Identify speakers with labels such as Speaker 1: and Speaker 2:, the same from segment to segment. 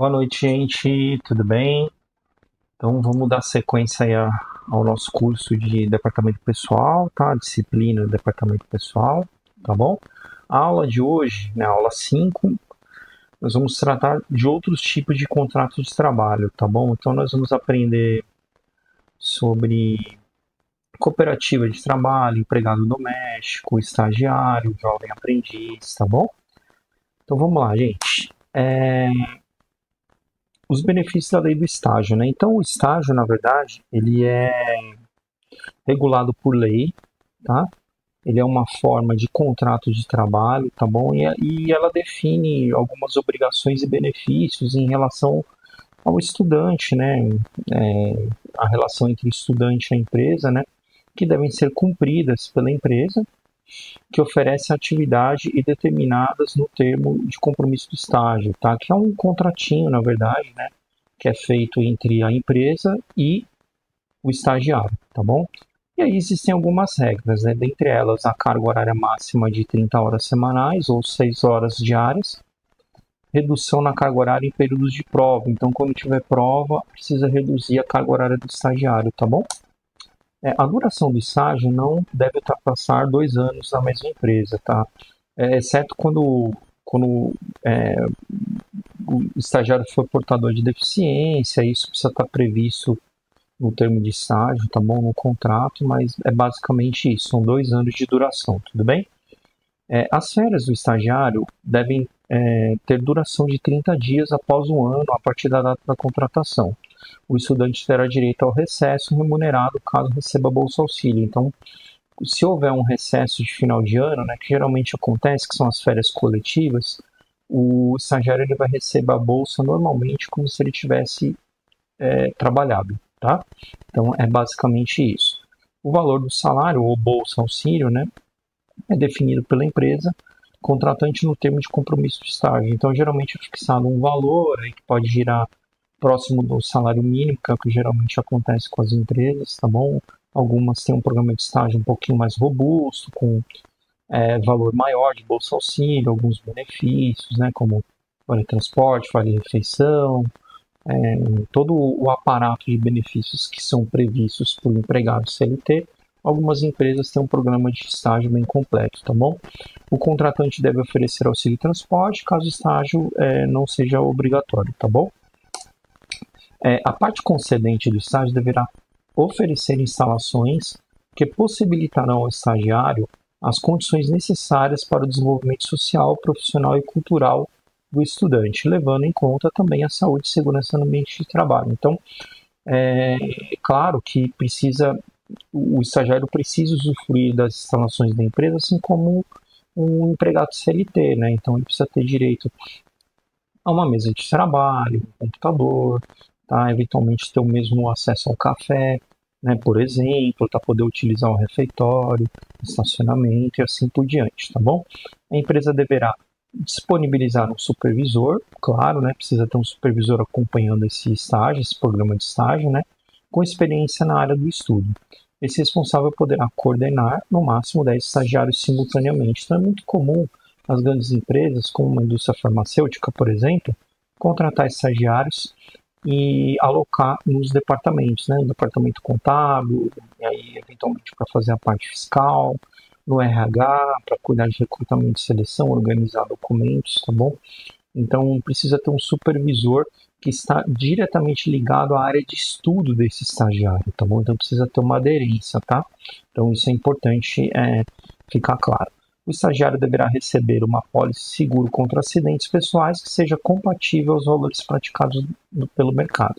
Speaker 1: Boa noite, gente. Tudo bem? Então, vamos dar sequência aí ao nosso curso de departamento pessoal, tá? Disciplina do departamento pessoal, tá bom? A aula de hoje, né, aula 5, nós vamos tratar de outros tipos de contratos de trabalho, tá bom? Então, nós vamos aprender sobre cooperativa de trabalho, empregado doméstico, estagiário, jovem aprendiz, tá bom? Então, vamos lá, gente. Os benefícios da lei do estágio, né? Então, o estágio, na verdade, ele é regulado por lei, tá? Ele é uma forma de contrato de trabalho, tá bom? E ela define algumas obrigações e benefícios em relação ao estudante, né? A relação entre estudante e a empresa, né? Que devem ser cumpridas pela empresa, que oferece atividade e determinadas no termo de compromisso do estágio, tá? Que é um contratinho, na verdade, né? Que é feito entre a empresa e o estagiário, tá bom? E aí existem algumas regras, né? Dentre elas, a carga horária máxima de 30 horas semanais ou 6 horas diárias, redução na carga horária em períodos de prova. Então, quando tiver prova, precisa reduzir a carga horária do estagiário, tá bom? A duração do estágio não deve ultrapassar 2 anos na mesma empresa, tá? Exceto quando o estagiário for portador de deficiência, isso precisa estar previsto no termo de estágio, tá bom? No contrato, mas é basicamente isso, são 2 anos de duração, tudo bem? As férias do estagiário devem ter duração de 30 dias após um ano, a partir da data da contratação. O estudante terá direito ao recesso remunerado caso receba bolsa auxílio. Então, se houver um recesso de final de ano, né, que geralmente acontece, que são as férias coletivas, o estagiário ele vai receber a bolsa normalmente como se ele tivesse trabalhado, tá? Então, é basicamente isso. O valor do salário, ou bolsa auxílio, né, é definido pela empresa contratante no termo de compromisso de estágio. Então, geralmente é fixado um valor aí que pode girar próximo do salário mínimo, que é o que geralmente acontece com as empresas, tá bom? Algumas têm um programa de estágio um pouquinho mais robusto, com valor maior de bolsa auxílio, alguns benefícios, né, como vale transporte, vale refeição, todo o aparato de benefícios que são previstos por empregado CLT. Algumas empresas têm um programa de estágio bem completo, tá bom? O contratante deve oferecer auxílio transporte, caso o estágio não seja obrigatório, tá bom? A parte concedente do estágio deverá oferecer instalações que possibilitarão ao estagiário as condições necessárias para o desenvolvimento social, profissional e cultural do estudante, levando em conta também a saúde e segurança no ambiente de trabalho. Então, é claro que o estagiário precisa usufruir das instalações da empresa, assim como um empregado CLT, né? Então, ele precisa ter direito a uma mesa de trabalho, um computador, tá? Eventualmente ter o mesmo acesso ao café, né? Por exemplo, para poder utilizar o refeitório, estacionamento e assim por diante, tá bom? A empresa deverá disponibilizar um supervisor, claro, né? Precisa ter um supervisor acompanhando esse estágio, esse programa de estágio, né? Com experiência na área do estudo. Esse responsável poderá coordenar no máximo 10 estagiários simultaneamente. Então é muito comum as grandes empresas, como uma indústria farmacêutica, por exemplo, contratar estagiários e alocar nos departamentos, né? No departamento contábil, e aí eventualmente para fazer a parte fiscal, no RH, para cuidar de recrutamento e seleção, organizar documentos, tá bom? Então precisa ter um supervisor que está diretamente ligado à área de estudo desse estagiário, tá bom? Então precisa ter uma aderência, tá? Então isso é importante ficar claro. O estagiário deverá receber uma pólice seguro contra acidentes pessoais que seja compatível aos valores praticados pelo mercado.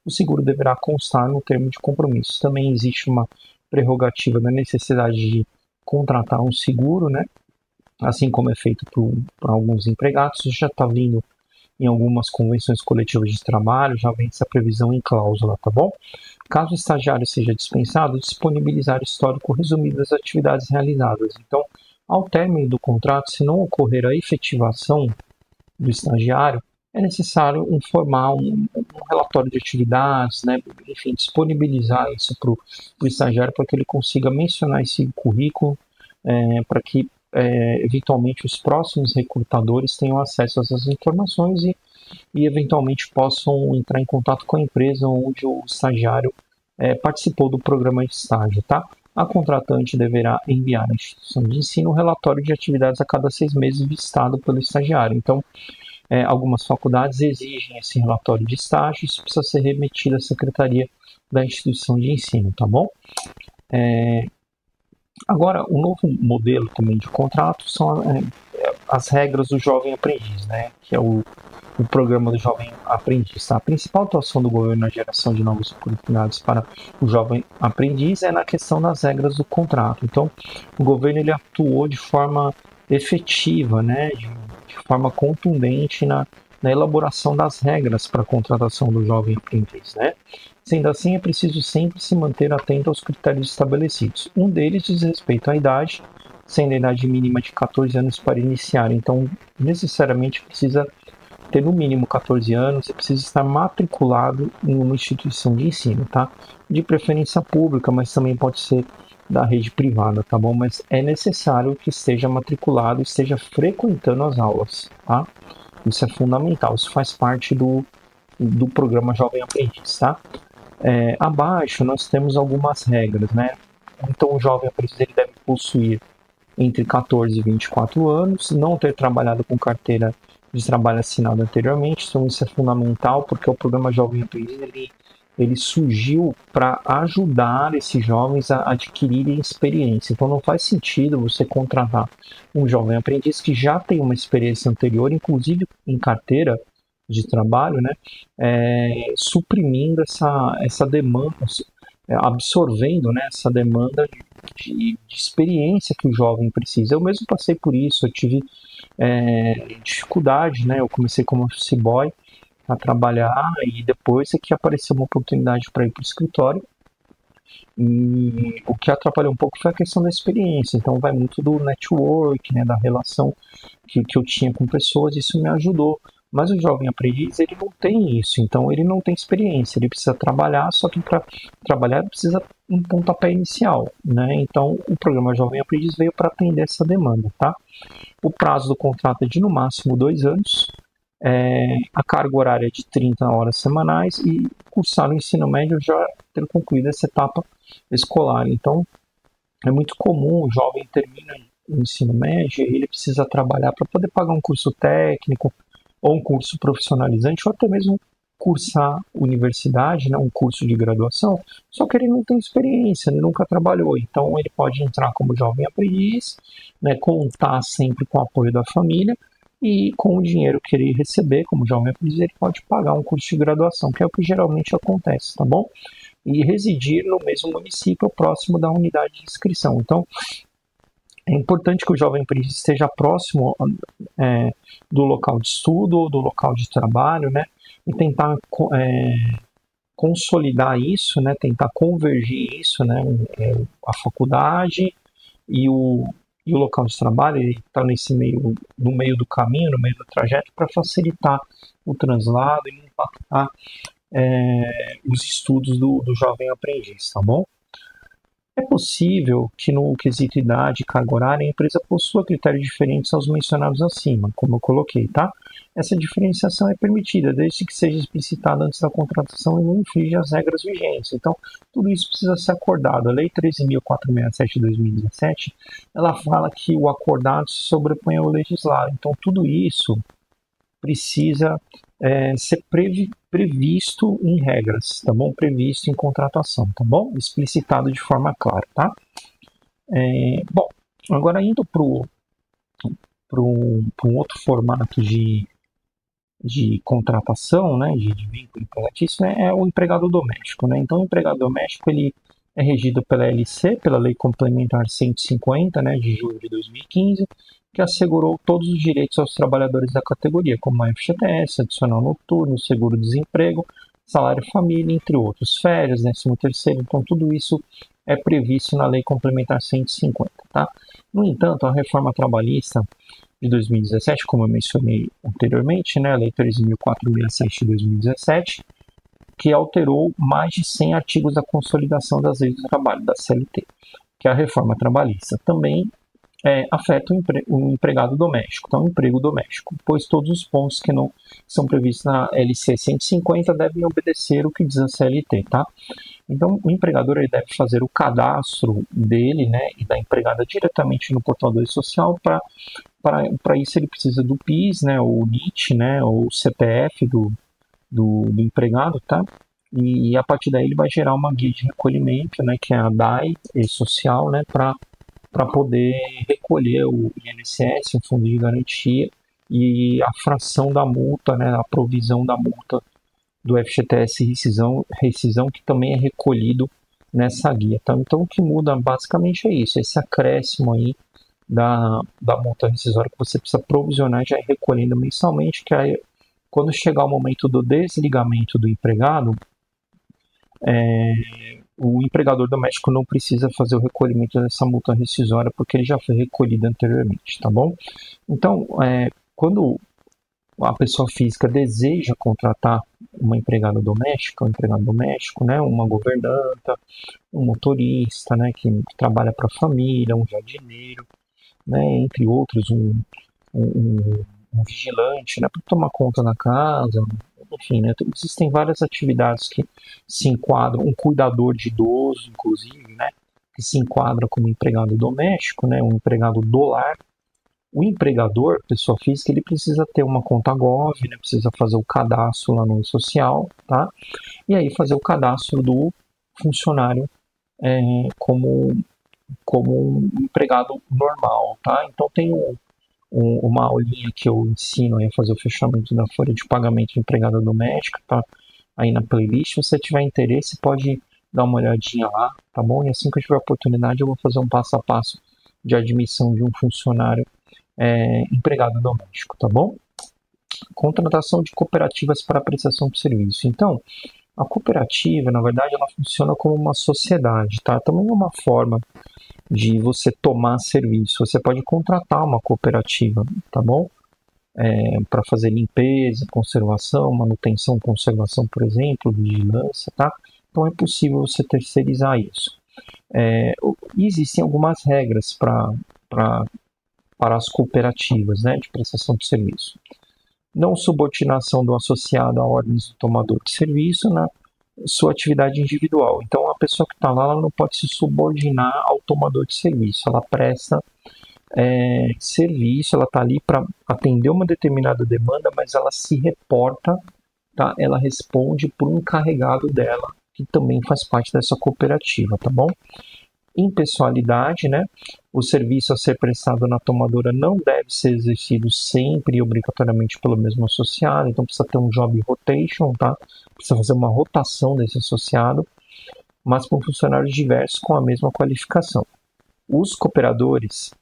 Speaker 1: O seguro deverá constar no termo de compromisso. Também existe uma prerrogativa da necessidade de contratar um seguro, né? Assim como é feito por alguns empregados, isso já está vindo em algumas convenções coletivas de trabalho, já vem essa previsão em cláusula, tá bom? Caso o estagiário seja dispensado, disponibilizar histórico resumido das atividades realizadas. Então, ao término do contrato, se não ocorrer a efetivação do estagiário, é necessário informar um relatório de atividades, né? Enfim, disponibilizar isso para o estagiário para que ele consiga mencionar esse currículo, para que eventualmente os próximos recrutadores tenham acesso a essas informações e e eventualmente possam entrar em contato com a empresa onde o estagiário participou do programa de estágio, tá? A contratante deverá enviar à instituição de ensino um relatório de atividades a cada 6 meses vistado pelo estagiário. Então, algumas faculdades exigem esse relatório de estágio, isso precisa ser remetido à secretaria da instituição de ensino, tá bom? Agora, o novo modelo também de contrato são as regras do jovem aprendiz, né? Que é o programa do jovem aprendiz. Tá? A principal atuação do governo na geração de novas oportunidades para o jovem aprendiz é na questão das regras do contrato. Então, o governo ele atuou de forma efetiva, né? De forma contundente na elaboração das regras para a contratação do jovem aprendiz, né? Sendo assim, é preciso sempre se manter atento aos critérios estabelecidos. Um deles diz respeito à idade, sendo a idade mínima de 14 anos para iniciar. Então, necessariamente precisa ter no mínimo 14 anos e precisa estar matriculado em uma instituição de ensino, tá? De preferência pública, mas também pode ser da rede privada, tá bom? Mas é necessário que esteja matriculado e esteja frequentando as aulas, tá? Isso é fundamental, isso faz parte do programa Jovem Aprendiz, tá? Abaixo nós temos algumas regras, né? Então o jovem aprendiz ele deve possuir entre 14 e 24 anos, não ter trabalhado com carteira de trabalho assinada anteriormente, então isso é fundamental porque o programa Jovem Aprendiz ele surgiu para ajudar esses jovens a adquirirem experiência. Então não faz sentido você contratar um jovem aprendiz que já tem uma experiência anterior, inclusive em carteira de trabalho, né, suprimindo essa demanda, absorvendo, né, essa demanda de experiência que o jovem precisa. Eu mesmo passei por isso, eu tive dificuldade, né, eu comecei como office boy a trabalhar e depois é que apareceu uma oportunidade para ir para o escritório. E o que atrapalhou um pouco foi a questão da experiência, então vai muito do network, né, da relação que eu tinha com pessoas, isso me ajudou. Mas o jovem aprendiz, ele não tem isso, então ele não tem experiência, ele precisa trabalhar, só que para trabalhar ele precisa um pontapé inicial, né? Então o programa Jovem Aprendiz veio para atender essa demanda, tá? O prazo do contrato é de no máximo 2 anos, a carga horária é de 30 horas semanais e cursar o ensino médio já ter concluído essa etapa escolar. Então é muito comum o jovem termina o ensino médio e ele precisa trabalhar para poder pagar um curso técnico, ou um curso profissionalizante, ou até mesmo cursar universidade, né, um curso de graduação, só que ele não tem experiência, ele nunca trabalhou, então ele pode entrar como jovem aprendiz, né, contar sempre com o apoio da família, e com o dinheiro que ele receber como jovem aprendiz, ele pode pagar um curso de graduação, que é o que geralmente acontece, tá bom? E residir no mesmo município próximo da unidade de inscrição. Então, é importante que o jovem aprendiz esteja próximo do local de estudo ou do local de trabalho, né? E tentar consolidar isso, né? Tentar convergir isso, né? A faculdade e o local de trabalho, ele está no meio do caminho, no meio do trajeto, para facilitar o translado e não impactar os estudos do jovem aprendiz, tá bom? É possível que no quesito idade e carga horária a empresa possua critérios diferentes aos mencionados acima, como eu coloquei, tá? Essa diferenciação é permitida desde que seja explicitada antes da contratação e não infrinja as regras vigentes. Então, tudo isso precisa ser acordado. A Lei 13.467 de 2017, ela fala que o acordado se sobrepõe ao legislado. Então, tudo isso precisa ser previsto em regras, tá bom? Previsto em contratação, tá bom? Explicitado de forma clara, tá? Bom, agora indo para um outro formato de contratação, né, de vínculo empregatício, é o empregado doméstico, né? Então, o empregado doméstico, ele é regido pela LC, pela Lei Complementar 150, né, de julho de 2015, que assegurou todos os direitos aos trabalhadores da categoria, como a FGTS, adicional noturno, seguro-desemprego, salário família, entre outros, férias, 13º, então tudo isso é previsto na Lei Complementar 150, tá? No entanto, a reforma trabalhista de 2017, como eu mencionei anteriormente, né, a Lei 13.467 de 2017, que alterou mais de 100 artigos da consolidação das leis do trabalho, da CLT, que é a reforma trabalhista. Também afeta o empregado doméstico, então o emprego doméstico, pois todos os pontos que não são previstos na LC 150 devem obedecer o que diz a CLT, tá? Então, o empregador ele deve fazer o cadastro dele, né, e da empregada diretamente no portal do social. Para isso, ele precisa do PIS, né, ou NIT, né, ou CPF do empregado, tá? E a partir daí ele vai gerar uma guia de recolhimento, né, que é a DAI social, né, para poder recolher o INSS, o Fundo de Garantia, e a fração da multa, né, a provisão da multa do FGTS rescisão, que também é recolhido nessa guia. Tá? Então, o que muda basicamente é isso, esse acréscimo aí da multa rescisória que você precisa provisionar já ir recolhendo mensalmente, que aí, quando chegar o momento do desligamento do empregado, o empregador doméstico não precisa fazer o recolhimento dessa multa rescisória porque ele já foi recolhido anteriormente, tá bom? Então, quando a pessoa física deseja contratar uma empregada doméstica, um empregado doméstico, né, uma governanta, um motorista, né, que trabalha para a família, um jardineiro, né, entre outros, um vigilante, né, para tomar conta da casa, enfim, né, existem várias atividades que se enquadram, um cuidador de idoso, inclusive, né, que se enquadra como empregado doméstico, né, um empregado do lar. O empregador, pessoa física, ele precisa ter uma conta Gov, né, precisa fazer o cadastro lá no social, tá? E aí fazer o cadastro do funcionário como um empregado normal, tá? Então tem uma aulinha que eu ensino a fazer o fechamento da folha de pagamento de empregada doméstica, tá? Aí na playlist, se você tiver interesse, pode dar uma olhadinha lá, tá bom? E assim que eu tiver oportunidade, eu vou fazer um passo a passo de admissão de um funcionário empregado doméstico, tá bom? Contratação de cooperativas para prestação de serviço. Então, a cooperativa, na verdade, ela funciona como uma sociedade, tá? Também é uma forma de você tomar serviço. Você pode contratar uma cooperativa, tá bom? Para fazer limpeza, conservação, manutenção, conservação, por exemplo, vigilância, tá? Então é possível você terceirizar isso. Existem algumas regras para as cooperativas, né, de prestação de serviço. Não subordinação do associado a ordens do tomador de serviço na sua atividade individual. Então, a pessoa que está lá, ela não pode se subordinar ao tomador de serviço. Ela presta serviço, ela está ali para atender uma determinada demanda, mas ela se reporta, tá? Ela responde por um encarregado dela, que também faz parte dessa cooperativa, tá bom? Impessoalidade, né? O serviço a ser prestado na tomadora não deve ser exercido sempre e obrigatoriamente pelo mesmo associado, então precisa ter um job rotation, tá? Precisa fazer uma rotação desse associado, mas com funcionários diversos com a mesma qualificação. Os cooperadores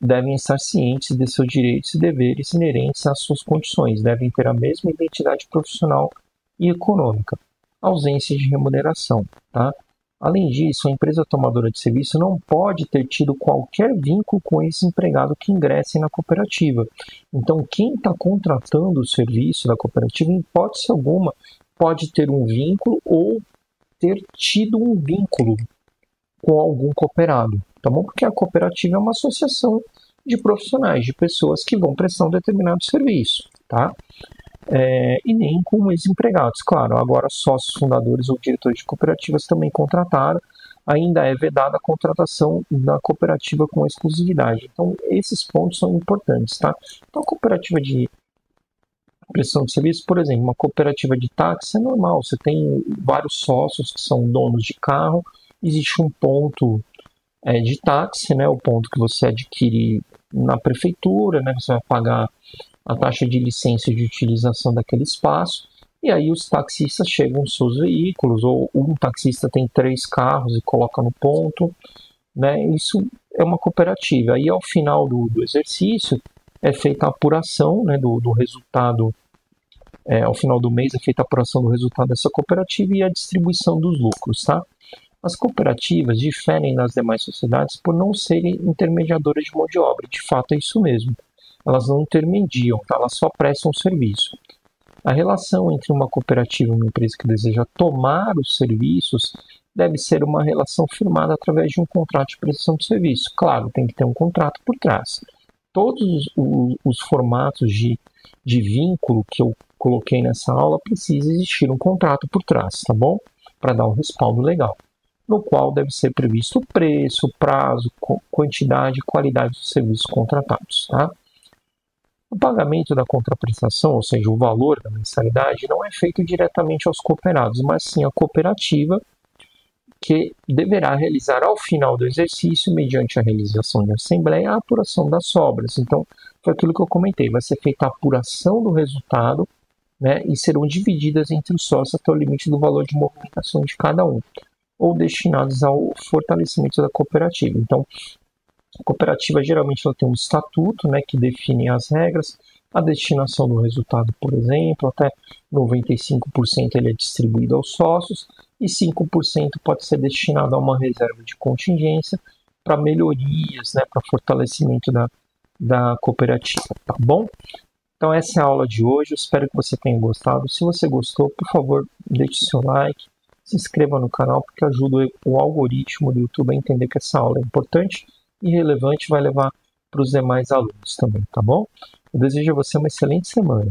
Speaker 1: devem estar cientes de seus direitos e deveres inerentes às suas condições, devem ter a mesma identidade profissional e econômica, ausência de remuneração, tá? Além disso, a empresa tomadora de serviço não pode ter tido qualquer vínculo com esse empregado que ingresse na cooperativa. Então, quem está contratando o serviço da cooperativa, em hipótese alguma, pode ter um vínculo ou ter tido um vínculo com algum cooperado, tá bom? Porque a cooperativa é uma associação de profissionais, de pessoas que vão prestar um determinado serviço, tá? E nem com ex-empregados. Claro, agora sócios fundadores ou diretores de cooperativas também contrataram, ainda é vedada a contratação da cooperativa com exclusividade. Então, esses pontos são importantes, tá? Então, a cooperativa de prestação de serviço, por exemplo, uma cooperativa de táxi é normal, você tem vários sócios que são donos de carro, existe um ponto de táxi, né, o ponto que você adquire na prefeitura, né, você vai pagar a taxa de licença de utilização daquele espaço, e aí os taxistas chegam com seus veículos, ou um taxista tem 3 carros e coloca no ponto, né? Isso é uma cooperativa. Aí ao final do exercício é feita a apuração, né, do resultado, ao final do mês é feita a apuração do resultado dessa cooperativa e a distribuição dos lucros, tá? As cooperativas diferem das demais sociedades por não serem intermediadoras de mão de obra, de fato é isso mesmo. Elas não intermediam, tá? Elas só prestam serviço. A relação entre uma cooperativa e uma empresa que deseja tomar os serviços deve ser uma relação firmada através de um contrato de prestação de serviço. Claro, tem que ter um contrato por trás. Todos os formatos de vínculo que eu coloquei nessa aula precisa existir um contrato por trás, tá bom? Para dar um respaldo legal, no qual deve ser previsto o preço, prazo, quantidade e qualidade dos serviços contratados, tá? O pagamento da contraprestação, ou seja, o valor da mensalidade, não é feito diretamente aos cooperados, mas sim à cooperativa, que deverá realizar ao final do exercício, mediante a realização de assembleia, a apuração das sobras. Então, foi aquilo que eu comentei, vai ser feita a apuração do resultado, né, e serão divididas entre os sócios até o limite do valor de movimentação de cada um, ou destinados ao fortalecimento da cooperativa. Então, a cooperativa geralmente ela tem um estatuto, né, que define as regras, a destinação do resultado, por exemplo, até 95% ele é distribuído aos sócios e 5% pode ser destinado a uma reserva de contingência para melhorias, né, para fortalecimento da cooperativa, tá bom? Então essa é a aula de hoje, eu espero que você tenha gostado. Se você gostou, por favor, deixe seu like, se inscreva no canal, porque ajuda o algoritmo do YouTube a entender que essa aula é importante e relevante, vai levar para os demais alunos também, tá bom? Eu desejo a você uma excelente semana.